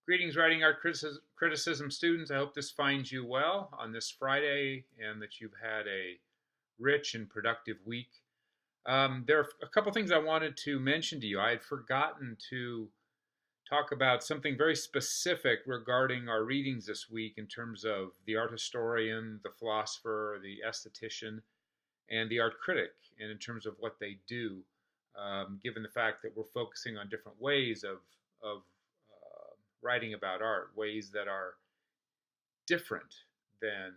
Greetings, Writing Art Criticism students. I hope this finds you well on this Friday and that you've had a rich and productive week. There are a couple things I wanted to mention to you. I had forgotten to talk about something very specific regarding our readings this week in terms of the art historian, the philosopher, the esthetician, and the art critic, and in terms of what they do, given the fact that we're focusing on different ways of writing about art, ways that are different than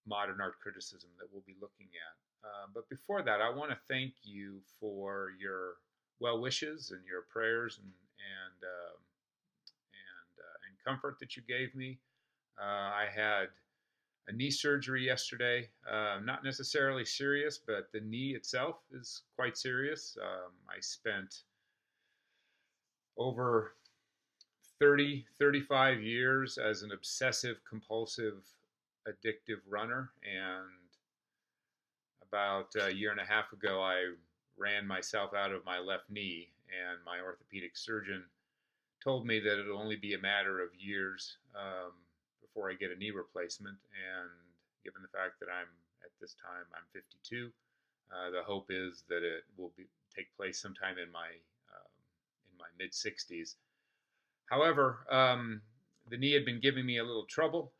modern art criticism that we'll be looking at. But before that, I want to thank you for your well wishes and your prayers and comfort that you gave me. I had a knee surgery yesterday. Not necessarily serious, but the knee itself is quite serious. I spent over 35 years as an obsessive compulsive addictive runner, and about a year and a half ago I ran myself out of my left knee, and my orthopedic surgeon told me that it'll only be a matter of years before I get a knee replacement. And given the fact that at this time I'm 52, the hope is that it will take place sometime in my mid 60s. However, the knee had been giving me a little trouble,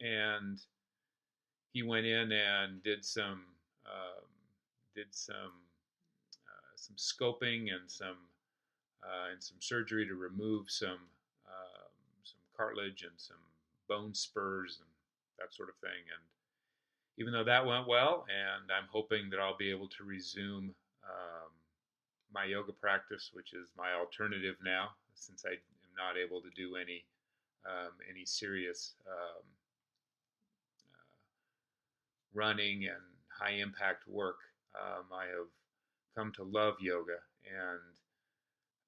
and he went in and did some scoping and some surgery to remove some cartilage and some bone spurs and that sort of thing. And even though that went well, and I'm hoping that I'll be able to resume my yoga practice, which is my alternative now, since I am not able to do any serious running and high impact work. I have come to love yoga, and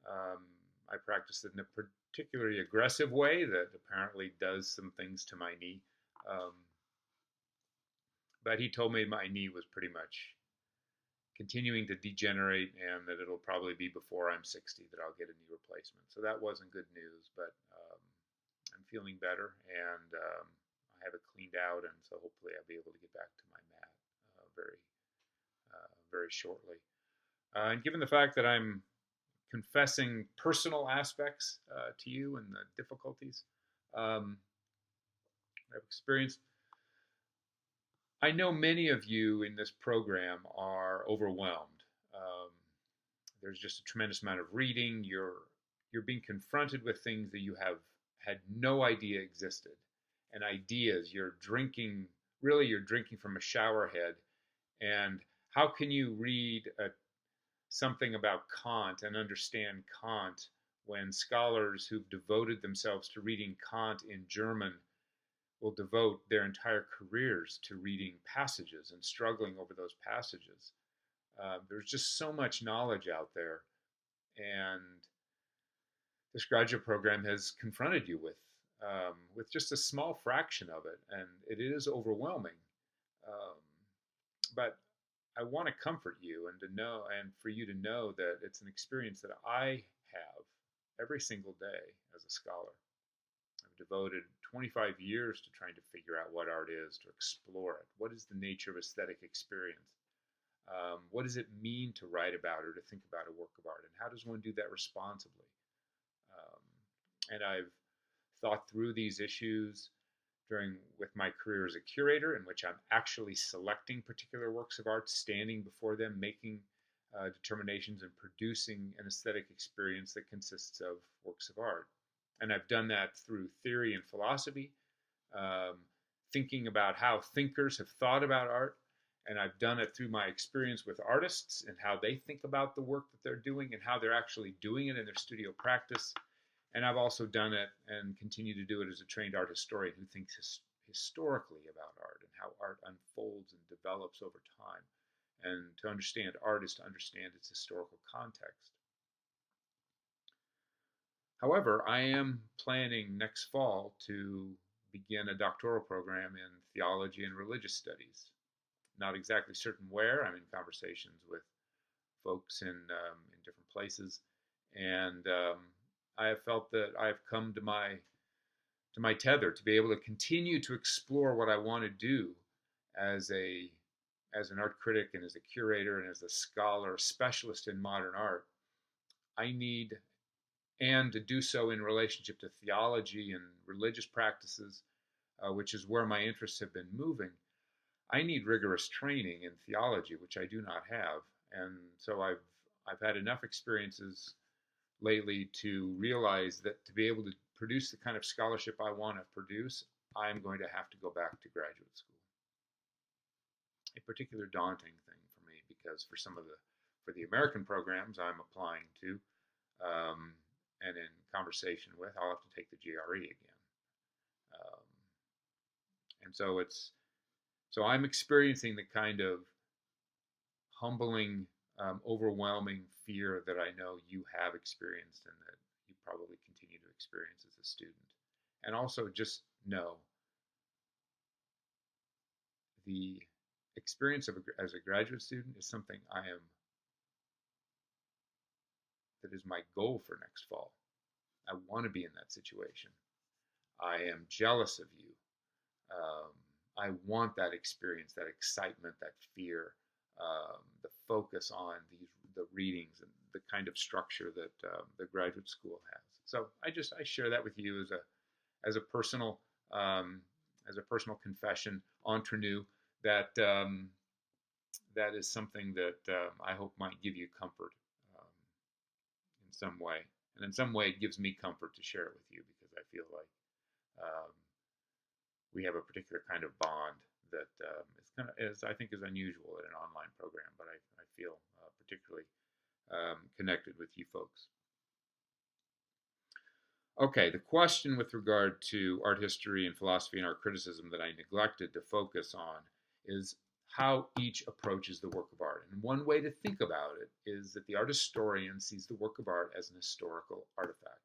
I practice it in a particularly aggressive way that apparently does some things to my knee. But he told me my knee was pretty much continuing to degenerate, and that it'll probably be before I'm 60 that I'll get a knee replacement. So that wasn't good news, but I'm feeling better, and I have it cleaned out, and so hopefully I'll be able to get back to my mat very shortly. And given the fact that I'm confessing personal aspects to you and the difficulties I've experienced, I know many of you in this program are overwhelmed. There's just a tremendous amount of reading. You're being confronted with things that you have had no idea existed, and ideas. You're drinking from a shower head. And how can you read something about Kant and understand Kant when scholars who've devoted themselves to reading Kant in German will devote their entire careers to reading passages and struggling over those passages? There's just so much knowledge out there, and this graduate program has confronted you with just a small fraction of it, and it is overwhelming. But I want to comfort you and for you to know that it's an experience that I have every single day as a scholar. I've devoted 25 years to trying to figure out what art is, to explore it. What is the nature of aesthetic experience? What does it mean to write about or to think about a work of art? And how does one do that responsibly? And I've thought through these issues with my career as a curator, in which I'm actually selecting particular works of art, standing before them, making determinations, and producing an aesthetic experience that consists of works of art. And I've done that through theory and philosophy, thinking about how thinkers have thought about art. And I've done it through my experience with artists and how they think about the work that they're doing and how they're actually doing it in their studio practice. And I've also done it and continue to do it as a trained art historian who thinks historically about art and how art unfolds and develops over time. And to understand art is to understand its historical context. However, I am planning next fall to begin a doctoral program in theology and religious studies. Not exactly certain where. I'm in conversations with folks in different places, And I have felt that I've come to my tether to be able to continue to explore what I want to do as an art critic and as a curator and as a scholar, specialist in modern art. I need, and to do so in relationship to theology and religious practices, which is where my interests have been moving. I need rigorous training in theology, which I do not have, and so I've had enough experiences lately to realize that to be able to produce the kind of scholarship I want to produce, I'm going to have to go back to graduate school. A particular daunting thing for me, because for the American programs I'm applying to, and in conversation with, I'll have to take the GRE again. Um, and so I'm experiencing the kind of humbling, overwhelming fear that I know you have experienced and that you probably continue to experience as a student. And also just know the experience as a graduate student is something that is my goal for next fall. I want to be in that situation. I am jealous of you. I want that experience, that excitement, that fear, the focus on the readings and the kind of structure that the graduate school has. So I share that with you as a personal confession entre nous, that that is something that I hope might give you comfort in some way, and in some way it gives me comfort to share it with you, because I feel like we have a particular kind of bond that I think is unusual in an online program, but I feel particularly connected with you folks. Okay, the question with regard to art history and philosophy and art criticism that I neglected to focus on is how each approaches the work of art. And one way to think about it is that the art historian sees the work of art as an historical artifact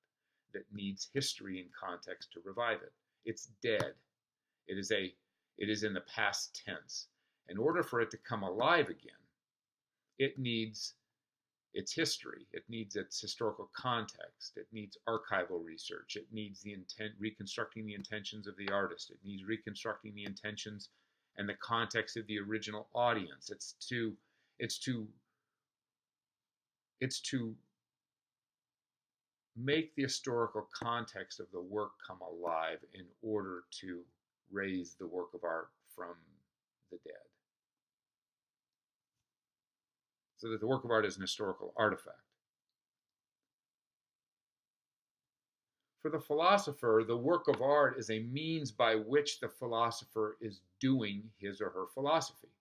that needs history and context to revive it. It's dead. It is in the past tense. In order for it to come alive again, it needs its history, it needs its historical context, it needs archival research, it needs reconstructing the intentions of the artist, it needs reconstructing the intentions and the context of the original audience. It's to make the historical context of the work come alive in order to raise the work of art from the dead. So that the work of art is an historical artifact. For the philosopher, the work of art is a means by which the philosopher is doing his or her philosophy.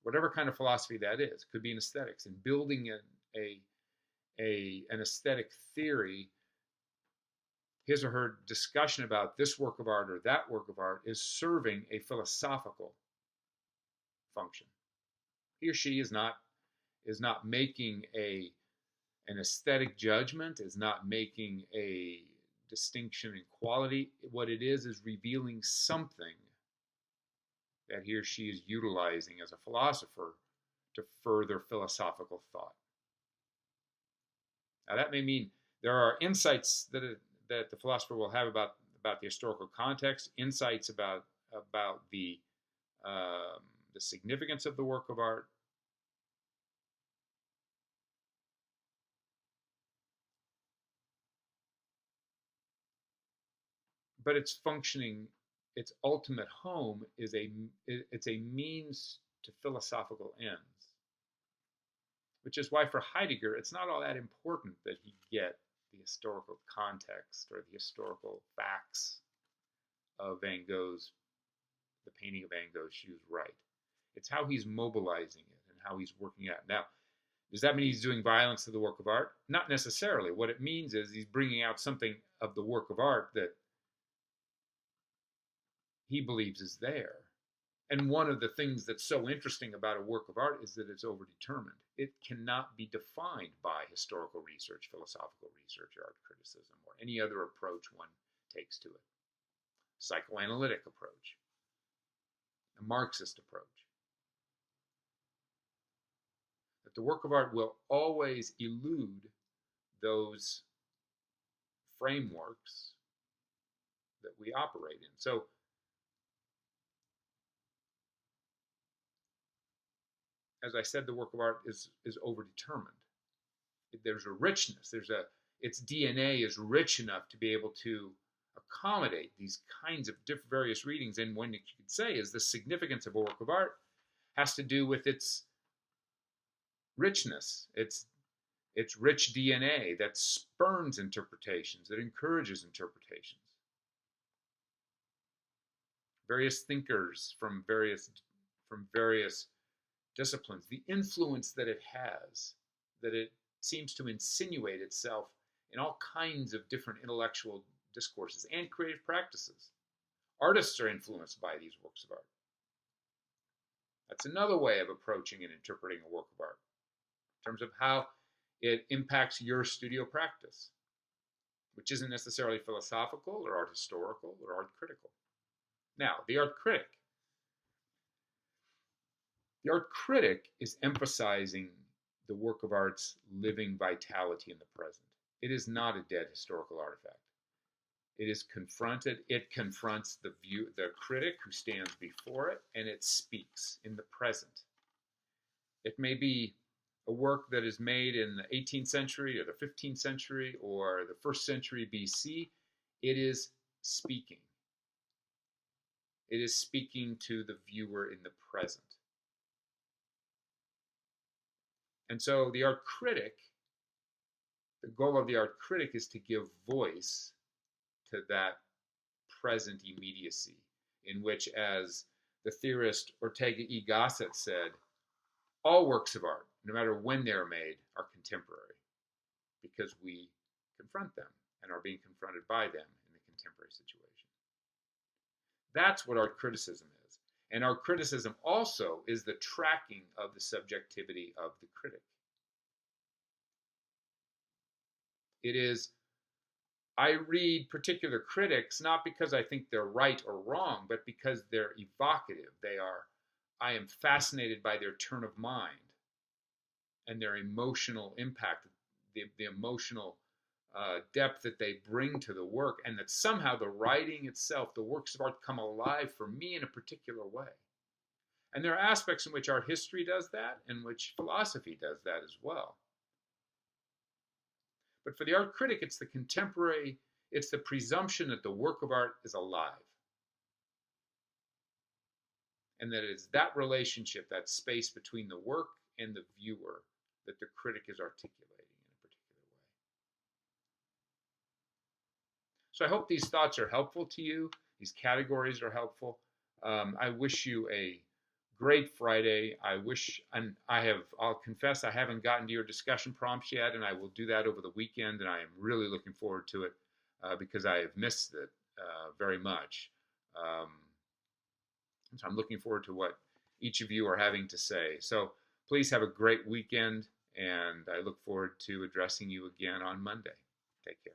Whatever kind of philosophy that is. It could be in aesthetics, and building an aesthetic theory. His or her discussion about this work of art or that work of art is serving a philosophical function. He or she is not making an aesthetic judgment, is not making a distinction in quality. What it is revealing something that he or she is utilizing as a philosopher to further philosophical thought. Now that may mean there are insights that the philosopher will have about the historical context, insights about the significance of the work of art. But its functioning, its ultimate home is it's a means to philosophical ends. Which is why for Heidegger, it's not all that important that he get the historical context or the historical facts of Van Gogh's, the painting of Van Gogh's shoes right. It's how he's mobilizing it and how he's working it out. Now, does that mean he's doing violence to the work of art? Not necessarily. What it means is he's bringing out something of the work of art that he believes is there. And one of the things that's so interesting about a work of art is that it's overdetermined. It cannot be defined by historical research, philosophical research, art criticism, or any other approach one takes to it. Psychoanalytic approach, a Marxist approach. That the work of art will always elude those frameworks that we operate in. So as I said, the work of art is overdetermined. There's a richness. Its DNA is rich enough to be able to accommodate these kinds of various readings. And what you could say is the significance of a work of art has to do with its richness, its rich DNA that spurns interpretations, that encourages interpretations. Various thinkers from various disciplines, the influence that it has, that it seems to insinuate itself in all kinds of different intellectual discourses and creative practices. Artists are influenced by these works of art. That's another way of approaching and interpreting a work of art, in terms of how it impacts your studio practice, which isn't necessarily philosophical or art historical or art critical. Now, the art critic. The art critic is emphasizing the work of art's living vitality in the present. It is not a dead historical artifact. It confronts the critic who stands before it, and it speaks in the present. It may be a work that is made in the 18th century or the 15th century or the 1st century BC. It is speaking. It is speaking to the viewer in the present. And so the art critic, the goal of the art critic is to give voice to that present immediacy, in which, as the theorist Ortega y Gasset said, all works of art, no matter when they are made, are contemporary, because we confront them and are being confronted by them in the contemporary situation. That's what art criticism is. And art criticism also is the tracking of the subjectivity of the critic. It is, I read particular critics not because I think they're right or wrong, but because they're evocative. I am fascinated by their turn of mind and their emotional impact, the emotional depth that they bring to the work, and that somehow the writing itself, the works of art, come alive for me in a particular way. And there are aspects in which art history does that, and which philosophy does that as well. But for the art critic, it's the presumption that the work of art is alive. And that it's that relationship, that space between the work and the viewer, that the critic is articulating in a particular way. So I hope these thoughts are helpful to you. These categories are helpful. I wish you a great Friday. I'll confess I haven't gotten to your discussion prompts yet, and I will do that over the weekend, and I am really looking forward to it because I have missed it very much. So I'm looking forward to what each of you are having to say. So please have a great weekend, and I look forward to addressing you again on Monday. Take care.